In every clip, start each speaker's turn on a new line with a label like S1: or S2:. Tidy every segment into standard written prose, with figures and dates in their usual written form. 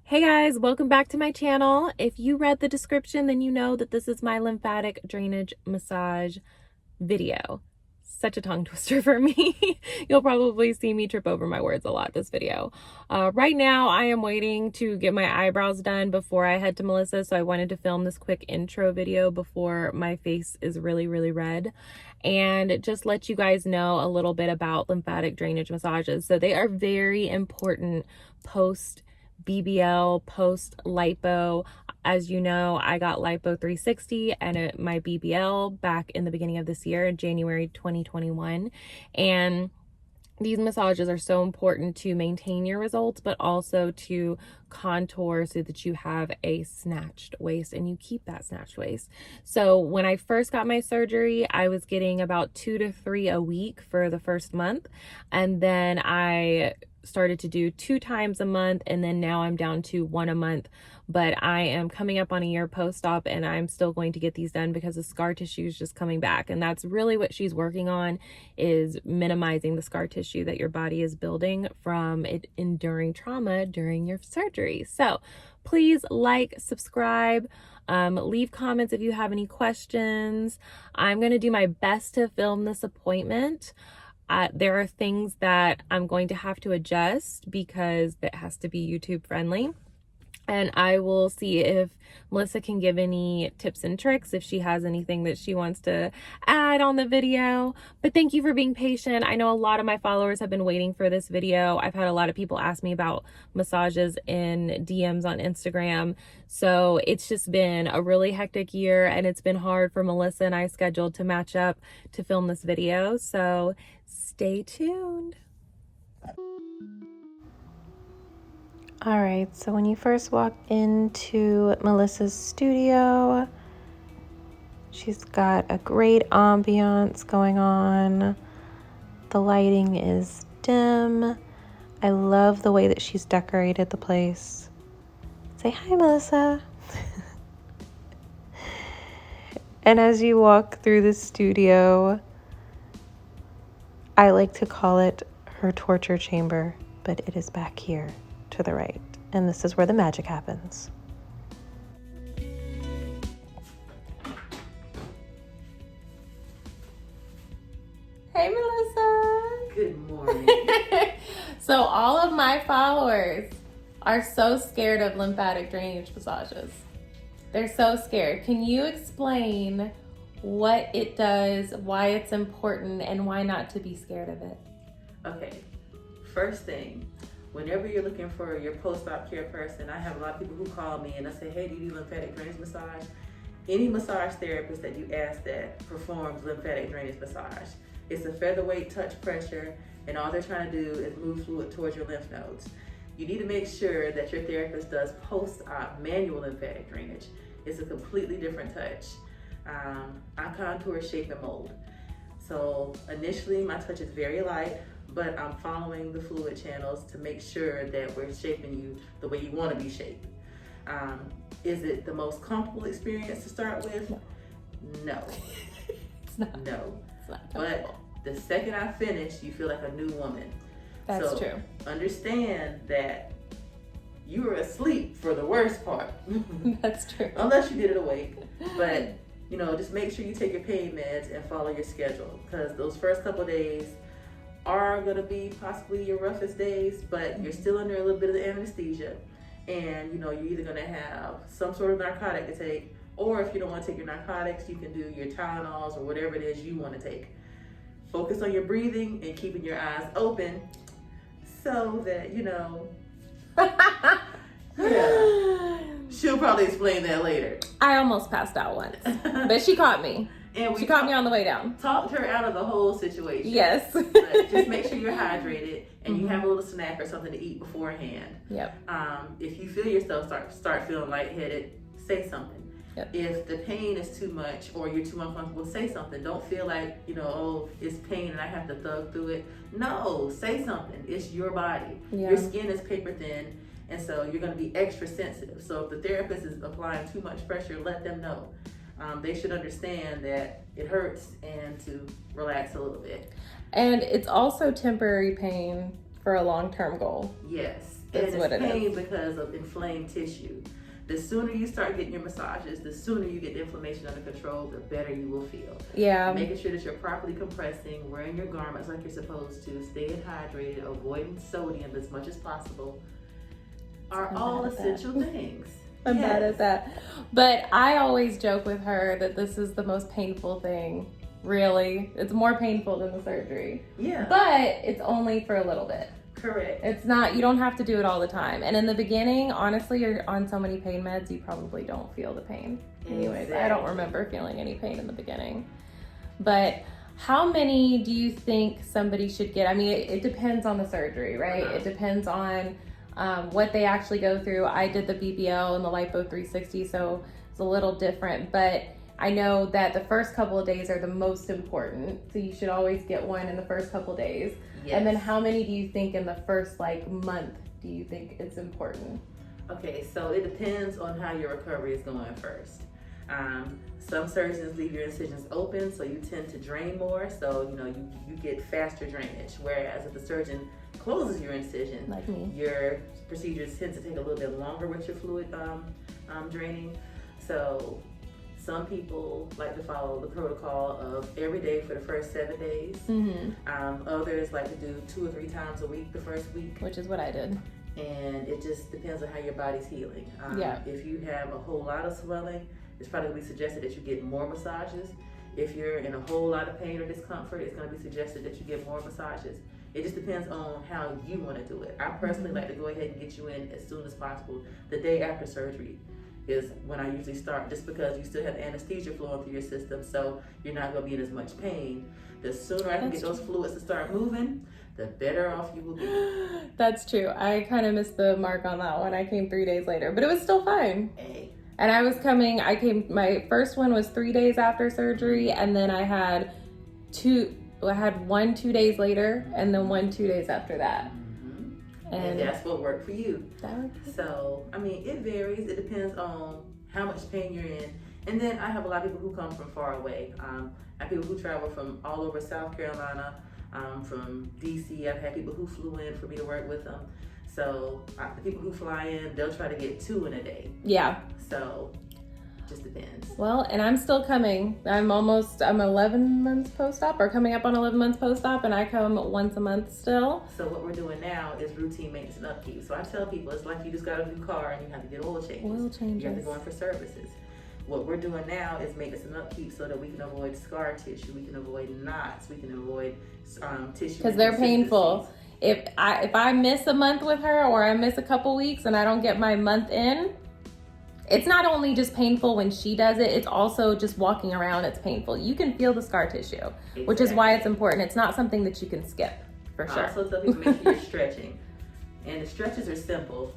S1: Hey guys, welcome back to my channel. If you read the description, then you know that this is my lymphatic drainage massage video. Such a tongue twister for me. You'll probably see me trip over my words a lot this video. Right now, I am waiting to get my eyebrows done before I head to Melissa, so I wanted to film this quick intro video before my face is really red and just let you guys know a little bit about lymphatic drainage massages. So they are very important post BBL, post lipo. As you know, I got Lipo 360 and my BBL back in the beginning of this year, in January 2021. And these massages are so important to maintain your results, but also to contour so that you have a snatched waist and you keep that snatched waist. So when I first got my surgery, I was getting about 2 to 3 a week for the first month. And then I started to do 2 times a month, and then now I'm down to 1 a month. But I am coming up on a year post-op and I'm still going to get these done because the scar tissue is just coming back, and that's really what she's working on, is minimizing the scar tissue that your body is building from it enduring trauma during your surgery. So please like, subscribe, leave comments if you have any questions. I'm going to do my best to film this appointment. There are things that I'm going to have to adjust because it has to be YouTube friendly. And I will see if Melissa can give any tips and tricks, if she has anything that she wants to add on the video. But thank you for being patient. I know a lot of my followers have been waiting for this video. I've had a lot of people ask me about massages in DMs on Instagram. So it's just been a really hectic year, and it's been hard for Melissa and I scheduled to match up to film this video. So stay tuned. All right, so when you first walk into Melissa's studio, she's got a great ambiance going on. The lighting is dim. I love the way that she's decorated the place. Say hi, Melissa. And as you walk through the studio, I like to call it her torture chamber, but it is back here to the right, and this is where the magic happens. Hey, Melissa.
S2: Good morning.
S1: So all of my followers are so scared of lymphatic drainage massages. They're so scared. Can you explain what it does, why it's important, and why not to be scared of it?
S2: Okay, first thing, whenever you're looking for your post-op care person, I have a lot of people who call me and I say, hey, do you do lymphatic drainage massage? Any massage therapist that you ask that performs lymphatic drainage massage. It's a featherweight touch pressure, and all they're trying to do is move fluid towards your lymph nodes. You need to make sure that your therapist does post-op manual lymphatic drainage. It's a completely different touch. I contour, shape, and mold. So initially my touch is very light, but I'm following the fluid channels to make sure that we're shaping you the way you want to be shaped. Is it the most comfortable experience to start with? No.
S1: It's not.
S2: No.
S1: It's not
S2: But the second I finish, you feel like a new woman.
S1: That's true.
S2: Understand that you were asleep for the worst part.
S1: That's true.
S2: Unless you did it awake. But, you know, just make sure you take your pain meds and follow your schedule, because those first couple of days are going to be possibly your roughest days, but you're still under a little bit of anesthesia. And, you know, you're either going to have some sort of narcotic to take, or if you don't want to take your narcotics, you can do your Tylenols or whatever it is you want to take. Focus on your breathing and keeping your eyes open so that, you know, yeah. She'll probably explain that later.
S1: I almost passed out once, but she caught me.
S2: And
S1: She caught me on the way down.
S2: Talked her out of the whole situation.
S1: Yes.
S2: But just make sure you're hydrated and you have a little snack or something to eat beforehand.
S1: Yep.
S2: If you feel yourself start feeling lightheaded, say something.
S1: Yep.
S2: If the pain is too much or you're too uncomfortable, say something. Don't feel like, you know, oh, it's pain and I have to thug through it. No, say something. It's your body.
S1: Yeah.
S2: Your skin is paper thin, and so you're going to be extra sensitive. So if the therapist is applying too much pressure, let them know. They should understand that it hurts and to relax a little bit.
S1: And it's also temporary pain for a long-term goal.
S2: Yes.
S1: That's
S2: and
S1: what
S2: it's
S1: it
S2: pain
S1: is.
S2: because of inflamed tissue. The sooner you start getting your massages, the sooner you get the inflammation under control, the better you will feel.
S1: Yeah.
S2: Making sure that you're properly compressing, wearing your garments like you're supposed to, staying hydrated, avoiding sodium as much as possible are all essential things.
S1: I'm bad at that. But I always joke with her that this is the most painful thing. Really. It's more painful than the surgery.
S2: Yeah.
S1: But it's only for a little bit.
S2: Correct.
S1: It's not, you don't have to do it all the time. And in the beginning, honestly, you're on so many pain meds, you probably don't feel the pain. Anyways, I don't remember feeling any pain in the beginning. But how many do you think somebody should get? I mean, it depends on the surgery, right? It depends on what they actually go through. I did the BBL and the Lipo 360, so it's a little different. But I know that the first couple of days are the most important. So you should always get one in the first couple of days. Yes. And then how many do you think in the first month do you think it's important?
S2: Okay, so it depends on how your recovery is going first. Some surgeons leave your incisions open, so you tend to drain more, so you get faster drainage. Whereas if the surgeon closes your incision,
S1: like me,
S2: your procedures tend to take a little bit longer with your fluid draining. So some people like to follow the protocol of every day for the first 7 days. Others like to do 2 or 3 times a week the first week,
S1: which is what I did.
S2: And it just depends on how your body's healing. If you have a whole lot of swelling, it's probably suggested that you get more massages. If you're in a whole lot of pain or discomfort, it's going to be suggested that you get more massages. It just depends on how you want to do it. I personally like to go ahead and get you in as soon as possible. The day after surgery is when I usually start, just because you still have anesthesia flowing through your system, so you're not going to be in as much pain. The sooner I can get those fluids to start moving, the better off you will be.
S1: That's true. I kind of missed the mark on that one. I came 3 days later, but it was still fine.
S2: Hey.
S1: And my first one was 3 days after surgery, and then I had 1 2 days later, and then 1 2 days after that.
S2: And that's what worked for you.
S1: That
S2: So, I mean, it varies. It depends on how much pain you're in. And then I have a lot of people who come from far away. I have people who travel from all over South Carolina, from DC. I've had people who flew in for me to work with them. So the people who fly in, they'll try to get 2 in a day.
S1: Yeah.
S2: So just depends.
S1: Well, and I'm still coming. I'm 11 months post-op, or coming up on 11 months post-op, and I come once a month still.
S2: So what we're doing now is routine maintenance and upkeep. So I tell people it's like you just got a new car and you have to get oil changes. You have to go in for services. What we're doing now is maintenance and upkeep so that we can avoid scar tissue, we can avoid knots, we can avoid tissue.
S1: Because they're painful. If I miss a month with her, or I miss a couple weeks and I don't get my month in, it's not only just painful when she does it, it's also just walking around, it's painful. You can feel the scar tissue, which is why it's important. It's not something that you can skip, for sure.
S2: I also tell people make sure you're stretching. And the stretches are simple.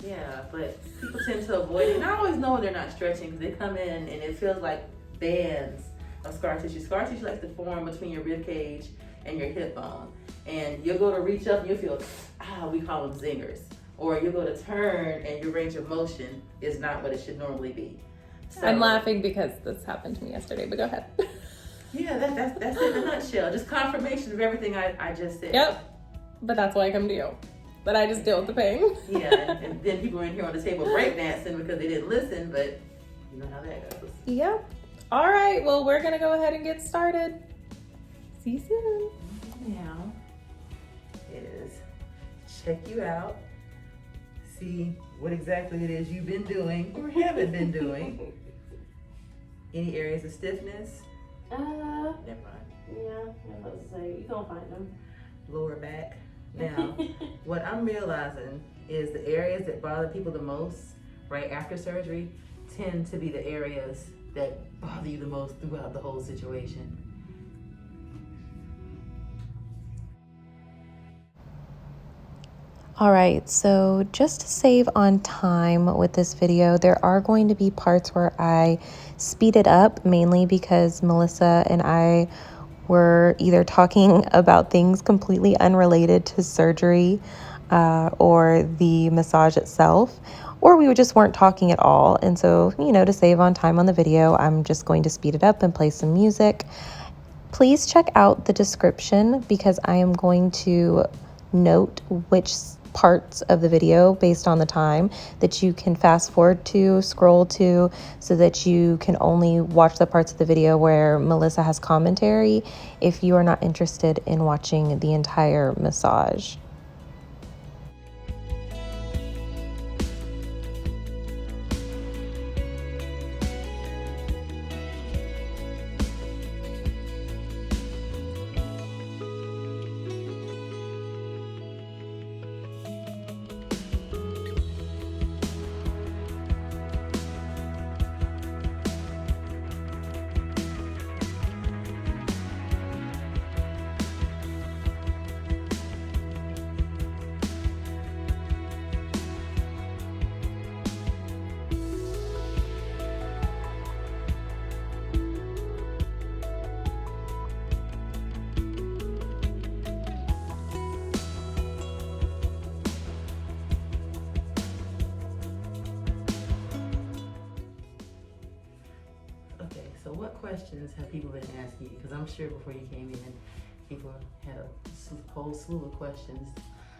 S2: Yeah, but people tend to avoid it. And I always know when they're not stretching because they come in and it feels like bands of scar tissue. Scar tissue likes to form between your rib cage and your hip bone. And you'll go to reach up and you'll feel, we call them zingers. Or you'll go to turn and your range of motion is not what it should normally be. So,
S1: I'm laughing because this happened to me yesterday, but go ahead.
S2: Yeah, that's in a nutshell. Just confirmation of everything I just said.
S1: Yep, but that's why I come to you. But I just deal with the pain.
S2: Yeah, and then people are in here on the table breakdancing because they didn't listen, but you know how that goes.
S1: Yep. All right, well, we're going to go ahead and get started. See you soon.
S2: Now is check you out. See what exactly it is you've been doing or haven't been doing. Any areas of stiffness? Never mind.
S1: Yeah, I was about to say, you don't find them.
S2: Lower back. Now, what I'm realizing is the areas that bother people the most right after surgery tend to be the areas that bother you the most throughout the whole situation.
S3: All right, so just to save on time with this video, there are going to be parts where I speed it up, mainly because Melissa and I were either talking about things completely unrelated to surgery or the massage itself, or we just weren't talking at all. And so, to save on time on the video, I'm just going to speed it up and play some music. Please check out the description because I am going to note which parts of the video based on the time that you can fast forward to, scroll to, so that you can only watch the parts of the video where Melissa has commentary if you are not interested in watching the entire massage.
S2: Okay, so what questions have people been asking you? Because I'm sure before you came in, people had a whole slew of questions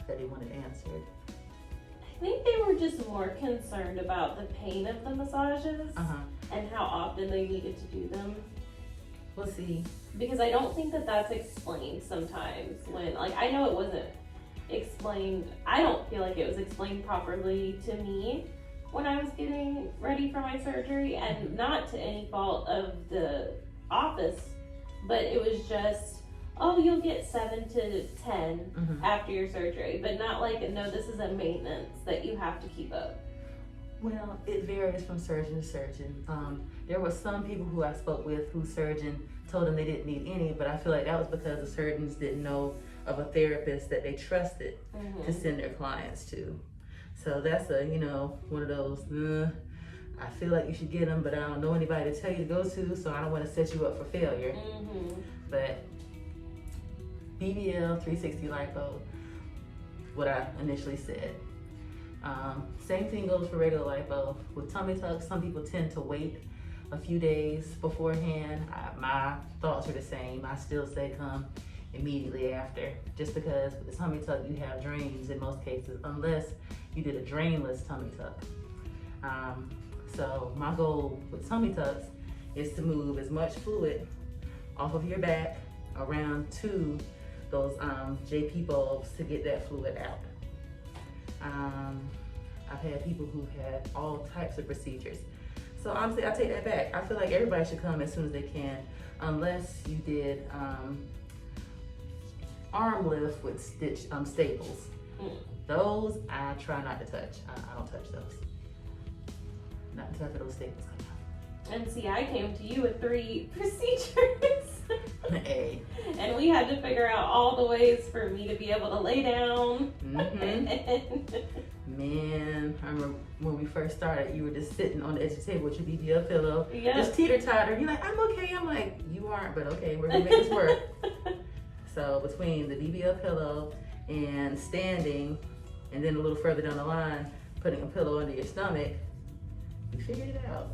S2: that they wanted answered.
S1: I think they were just more concerned about the pain of the massages and how often they needed to do them.
S2: We'll see.
S1: Because I don't think that that's explained sometimes when, like, I know it wasn't explained. I don't feel like it was explained properly to me when I was getting ready for my surgery, and not to any fault of the office, but it was just, oh, you'll get 7 to 10 after your surgery, but not like, no, this is a maintenance that you have to keep up.
S2: Well, it varies from surgeon to surgeon. There were some people who I spoke with whose surgeon told them they didn't need any, but I feel like that was because the surgeons didn't know of a therapist that they trusted to send their clients to. So that's a, one of those, I feel like you should get them, but I don't know anybody to tell you to go to, so I don't want to set you up for failure. But BBL, 360 lipo, what I initially said. Same thing goes for regular lipo. With tummy tucks, some people tend to wait a few days beforehand. My thoughts are the same. I still say come immediately after, just because with the tummy tuck you have drains in most cases, unless you did a drainless tummy tuck. So my goal with tummy tucks is to move as much fluid off of your back around to those JP bulbs to get that fluid out. I've had people who've had all types of procedures. So honestly, I take that back. I feel like everybody should come as soon as they can, unless you did arm lift with staples. Those I try not to touch. I don't touch those. Not until after those staples come out.
S1: And see, I came to you with 3 procedures.
S2: Hey.
S1: And we had to figure out all the ways for me to be able to lay down.
S2: Man, I remember when we first started, you were just sitting on the edge of the table with your BBL pillow, just teeter-totter. You're like, I'm okay. I'm like, you aren't, but okay, we're gonna make this work. So between the BBL pillow and standing, and then a little further down the line, putting a pillow under your stomach, we figured it out.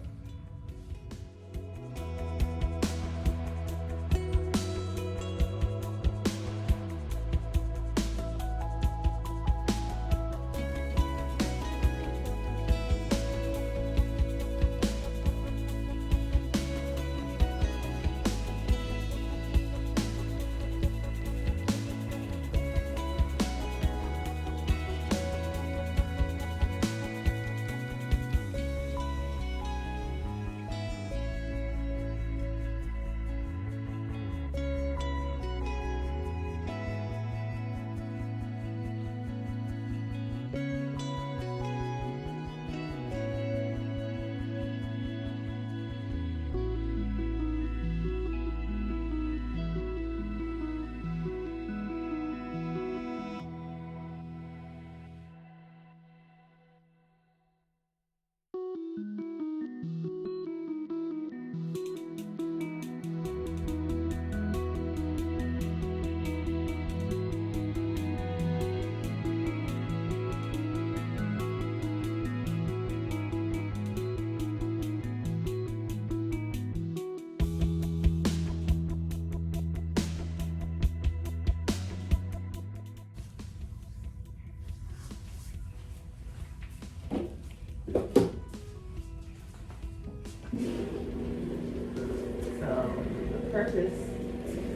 S2: purpose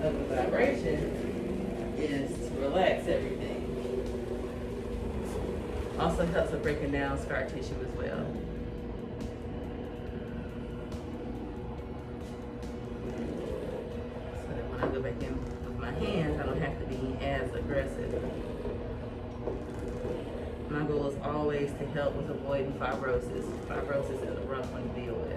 S2: of the vibration is to relax everything. Also helps with breaking down scar tissue as well. So that when I go back in with my hands, I don't have to be as aggressive. My goal is always to help with avoiding fibrosis. Fibrosis is a rough one to deal with.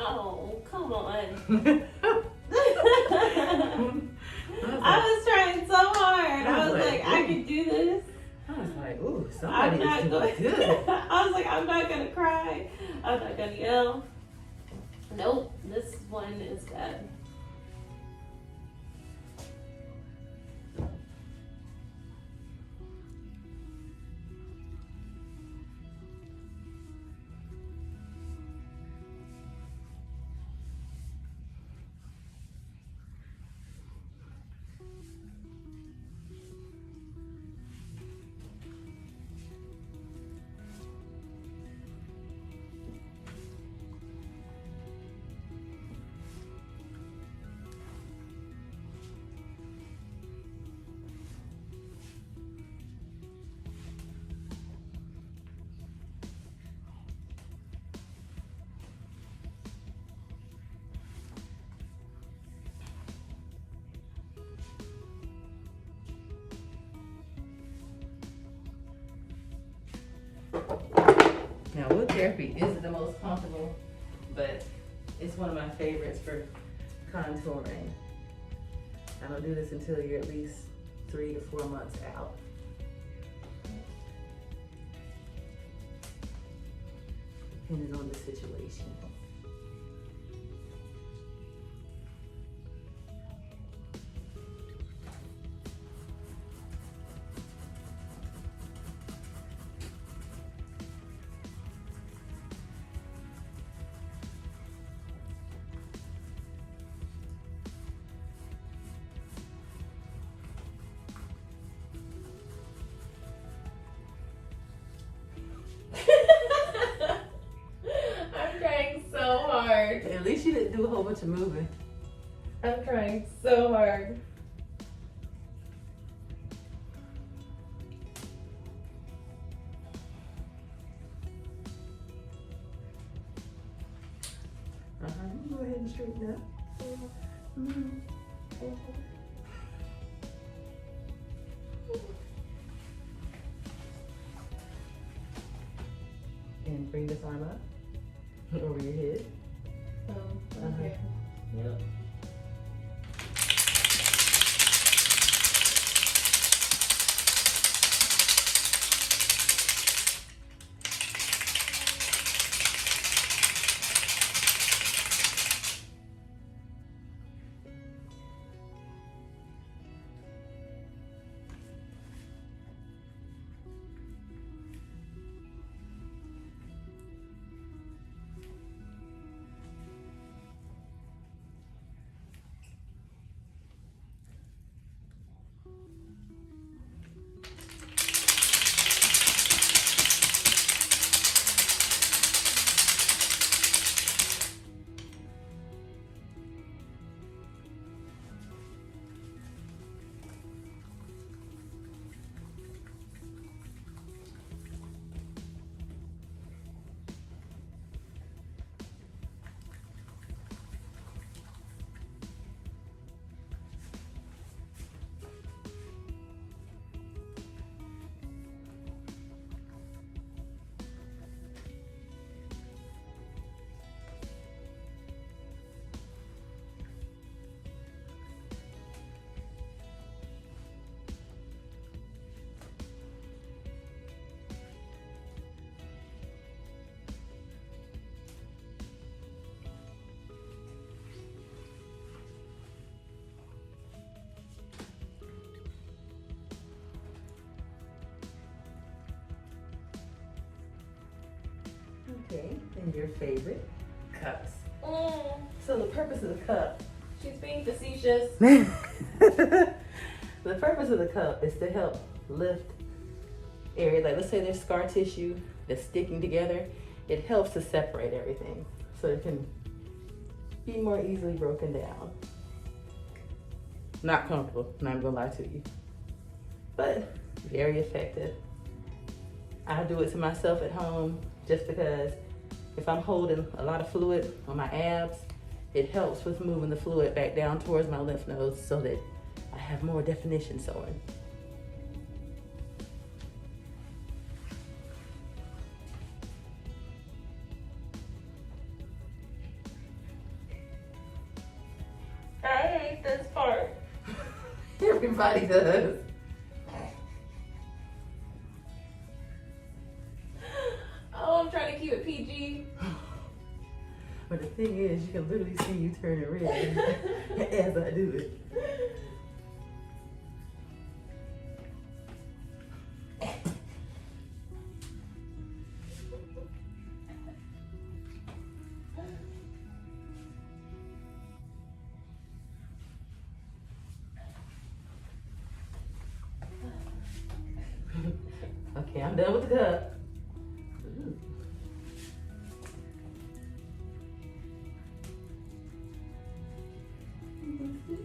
S1: Oh, come on.
S2: I
S1: was trying so hard. I was like, I could do this.
S2: I was like, ooh, somebody is doing good.
S1: I was like, I'm not gonna cry. I'm not gonna yell. Nope, this one is bad.
S2: Now, wood therapy isn't the most comfortable, but it's one of my favorites for contouring. I don't do this until you're at least 3 to 4 months out. Depending on the situation.
S1: I'm trying so hard.
S2: At least you didn't do a whole bunch of moving.
S1: I'm trying so hard.
S2: Go ahead and straighten up. And bring this arm up over your head.
S1: Okay.
S2: Yep. Okay, and your favorite cups. So the purpose of the cup.
S1: She's being facetious.
S2: The purpose of the cup is to help lift areas. Like, let's say there's scar tissue that's sticking together. It helps to separate everything so it can be more easily broken down. Not comfortable, not gonna lie to you, but very effective. I do it to myself at home just because if I'm holding a lot of fluid on my abs, it helps with moving the fluid back down towards my lymph nodes so that I have more definition sewing.
S1: I hate this part.
S2: Everybody does.
S1: Oh, I'm trying to keep it PG.
S2: But the thing is, you can literally see you turning red as I do it. Okay, I'm done with the cup. Ooh. What's this?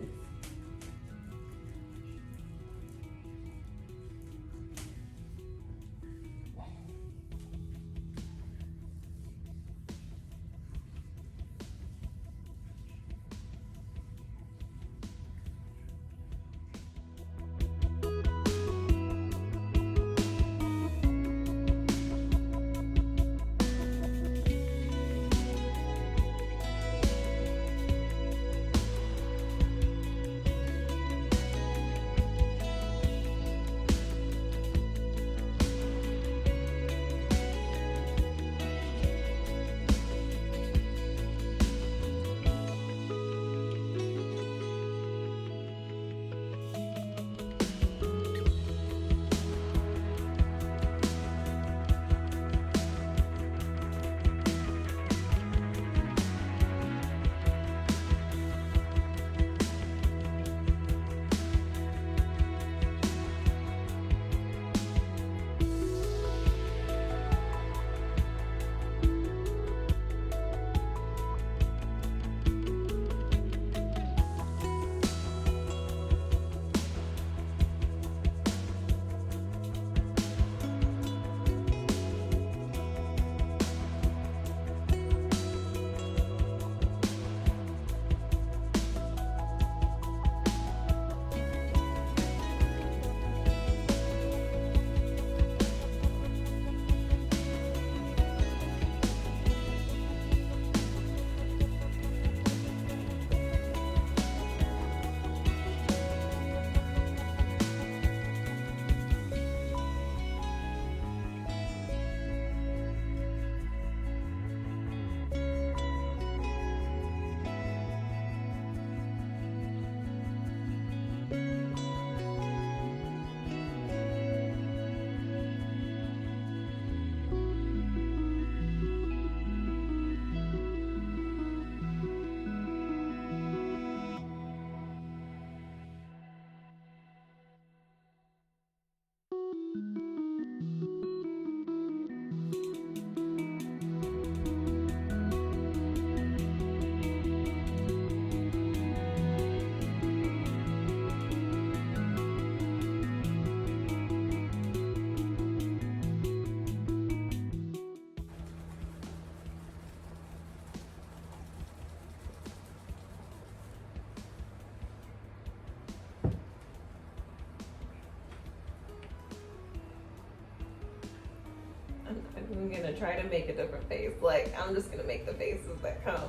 S1: I'm gonna try to make a different face. Like, I'm just gonna make the faces that come.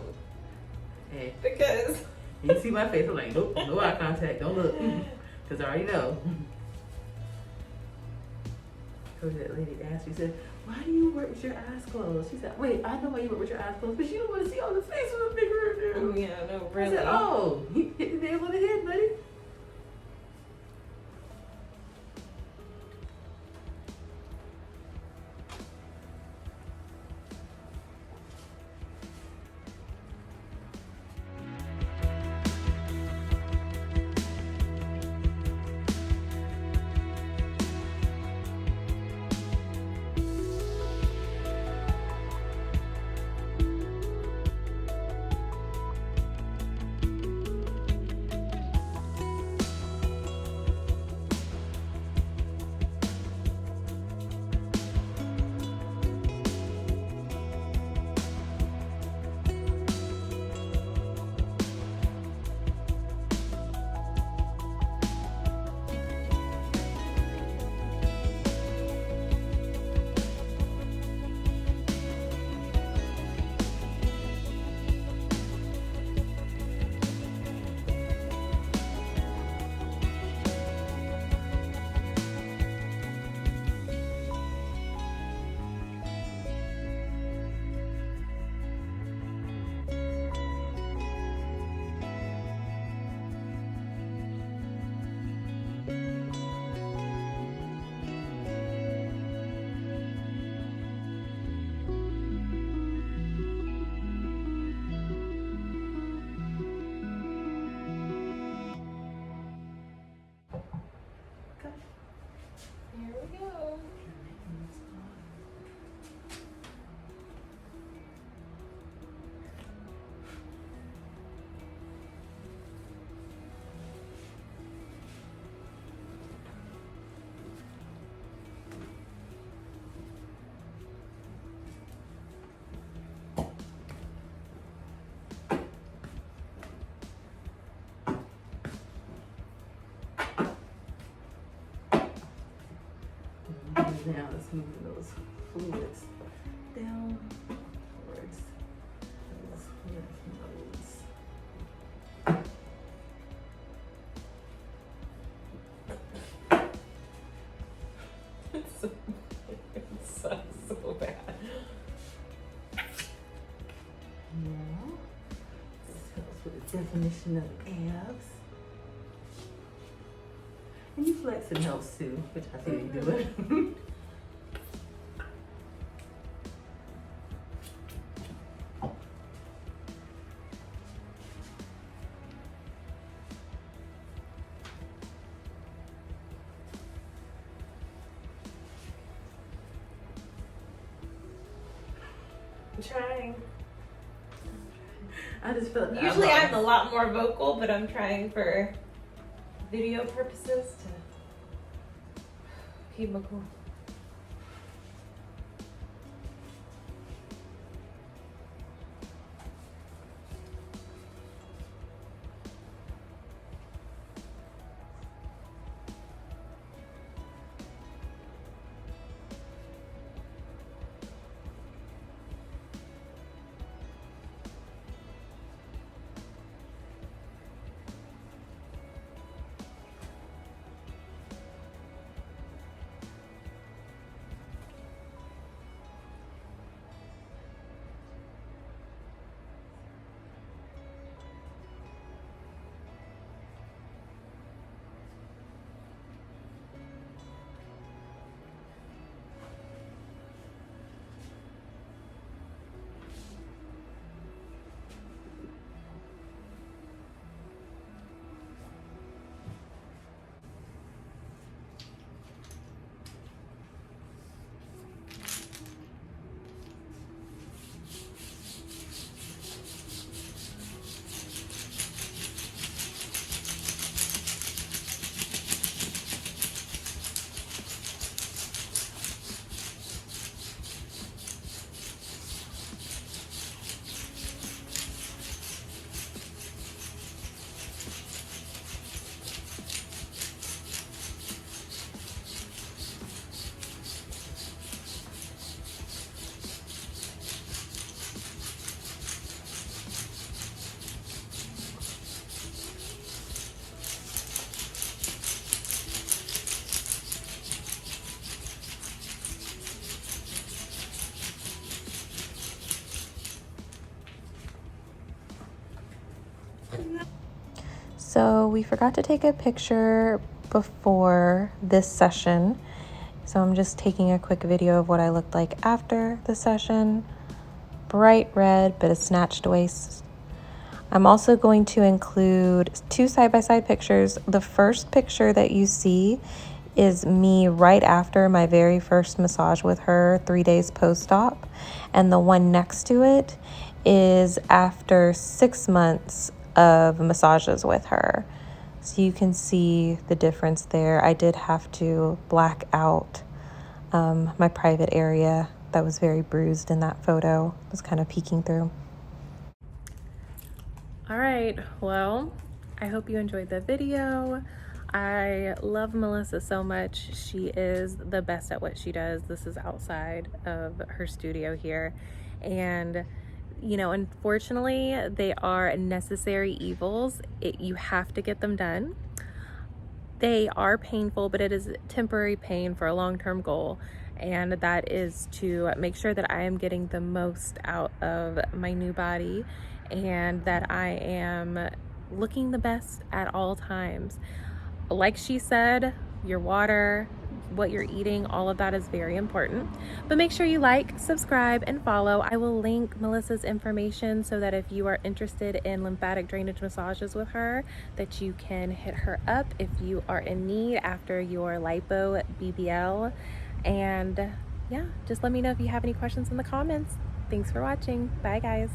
S2: Hey,
S1: Because
S2: you see my face, I'm like, nope, no eye contact, don't look. Because I already know. So that lady asked me, she said, why do you work with your eyes closed? She said, wait, I know why you work with your eyes closed, but you don't want to see all the faces of big right there.
S1: oh yeah, no,
S2: I
S1: really.
S2: said, oh, you hit the nail on the head, buddy.
S1: Here we go.
S2: Now let's move those fluids down towards those lymph nodes.
S1: It sucks so bad.
S2: Now, this helps with the definition of abs. And you flexing helps too, which I think you do it.
S1: I'm trying.
S2: I just felt
S1: Usually I'm a lot more vocal, but I'm trying for video purposes to keep my cool.
S3: So we forgot to take a picture before this session. So I'm just taking a quick video of what I looked like after the session. Bright red, but a snatched waist. I'm also going to include 2 side-by-side pictures. The first picture that you see is me right after my very first massage with her 3 days post-op, and the one next to it is after 6 months of massages with her. So you can see the difference there. I did have to black out my private area that was very bruised in that photo. It was kind of peeking through.
S1: All right, well, I hope you enjoyed the video. I love Melissa so much. She is the best at what she does. This is outside of her studio here. And, you know, unfortunately, they are necessary evils. You have to get them done. They are painful, but it is temporary pain for a long-term goal. And that is to make sure that I am getting the most out of my new body and that I am looking the best at all times. Like she said, your water, what you're eating, all of that is very important. But make sure you like, subscribe, and follow. I will link Melissa's information so that if you are interested in lymphatic drainage massages with her, that you can hit her up if you are in need after your Lipo BBL. And yeah, just let me know if you have any questions in the comments. Thanks for watching. Bye, guys.